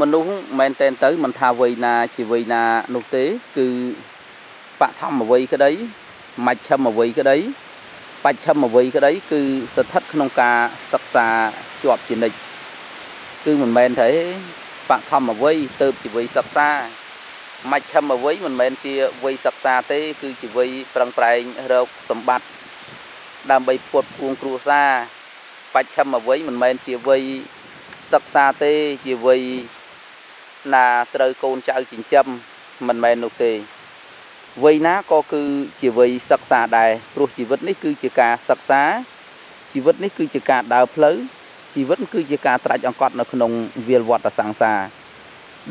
មនុស្សមែនតែនទៅមិនថាវ័យណាជាវ័យណានោះទេគឺបឋមវ័យក្តីមជ្ឈិមវ័យក្តីបច្ឆិមវ័យក្តីគឺស្ថិតក្នុងការសិក្សាជាប់ជានិច្ចគឺមិនមែនទេបឋមវ័យទៅជាវ័យសិក្សាមជ្ឈិមវ័យមិនមែនជាវ័យសិក្សាទេគឺជាវ័យប្រឹងប្រែងរកសម្បត្តិដើម្បីផ្គត់ផ្គង់គ្រួសារបច្ឆិមវ័យមិនមែនជាវ័យសិក្សាទេជាវ័យណាត្រូវកូនចៅចិញ្ចឹមមិនមែននោះទេវ័យណាក៏គឺជាវ័យសិក្សាដែរព្រោះជីវិតនេះគឺជាការសិក្សាជីវិតនេះគឺជាការដើរផ្លូវជីវិតគឺជាការត្រាច់អង្កត់នៅក្នុងវាលវដ្តសង្សារ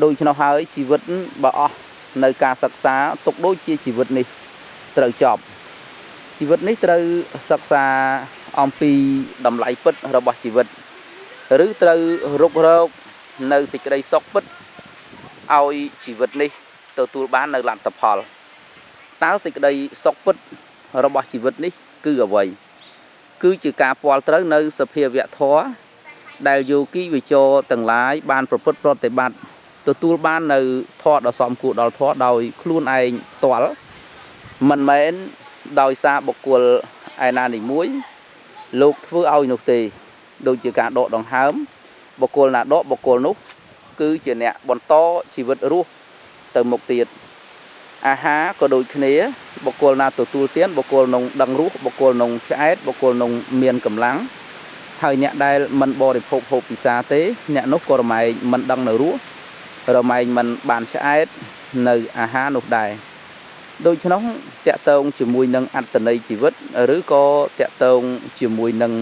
ដូច្នោះហើយជីវិតបើអស់នៅការសិក្សាទុកដូចជាជីវិតនេះត្រូវចប់ជីវិតនេះត្រូវសិក្សាអំពីតម្លៃពិតរបស់ជីវិតឬត្រូវរុករកនៅសេចក្តីសុខពិតឲ្យជីវិតនេះទទួលបាននៅលទ្ធផលតើសេចក្តីសុខពិតរបស់ជីវិតនេះគឺអ្វីគឺជាការពាល់ត្រូវនៅសភាវៈធម៌ដែលយោគីវិចរទាំងឡាយបានប្រព្រឹត្តប្រតិបត្តិទទួលបាននៅធម៌ដ៏សមគួរដល់ធម៌ដោយខ្លួនឯងផ្ទាល់មិនមែនដោយសារបុគ្គលឯណានីមួយលោកធ្វើឲ្យនោះទេដូចជាការដកដង្ហើមបុគ្គលណាដកបុគ្គលនោះគឺជាអ្នកបន្តជីវិតរស់ទៅមុខទៀតអាហារក៏ដូចគ្នាបុគ្គលណាទទួលទានបុគ្គលនោះដឹងរស់បុគ្គលនោះឆ្អែតបុគ្គលនោះមានកម្លាំងហើយអ្នកដែលមិនបរិភោគហូបពិសាទេអ្នកនោះក៏រមែងមិនដឹងនៅរស់រមែងមិនបានឆ្អែតនៅអាហារនោះដែរដូច្នោះតកតងជាមួយនឹងអត្តន័យជីវិតឬក៏តកតងជាមួយនឹង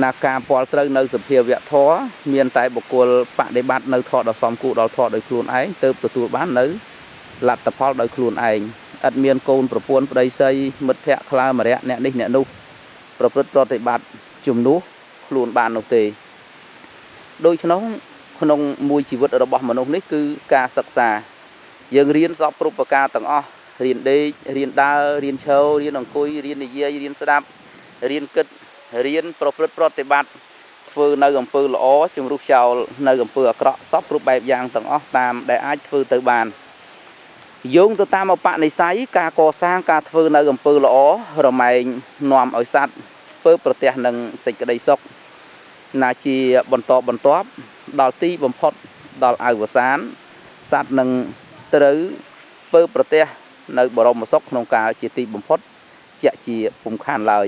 ណាការពាល់ត្រូវនៅសភាវៈធម៌មានតែបុគ្គលបដិបត្តិនៅធម៌ដ៏សមគួរដល់ធម៌ដោយខ្លួនឯងទើបទទួលបាននៅលទ្ធផលដោយខ្លួនឯងឥតមានកូនប្រពន្ធប្តីស្រីមិត្តភ័ក្តិខ្លើមរៈអ្នកនេះអ្នកនោះប្រព្រឹត្តប្រតិបត្តិជំនួសខ្លួនបាននោះទេដូច្នោះក្នុងមួយជីវិតរបស់មនុស្សនេះគឺការសិក្សាយើងរៀនសពគ្រប់ប្រការទាំងអស់រៀនដេករៀនដើររៀនឈររៀនអង្គុយរៀននិយាយរៀនស្ដាប់រៀនគិតរៀនប្រព្រឹត្តប្រតិបត្តិធ្វើនៅអំពើល្អជំរុះចោលនៅអំពើអាក្រក់សពគ្រប់បែបយ៉ាងទាំងអស់តាមដែលអាចធ្វើទៅបានយោងទៅតាមឧបនិស្ស័យការកសាងការធ្វើនៅអំពើល្អរមែងនាំឲ្យសត្វធ្វើប្រទះនឹងសេចក្តីសុខណាជាបន្តបន្ទាប់ដល់ទីបំផុតដល់អវសានសត្វនឹងត្រូវធ្វើប្រទះនៅបរមសុខក្នុងកាលជាទីបំផុតជាក់ជាពុំខានឡើយ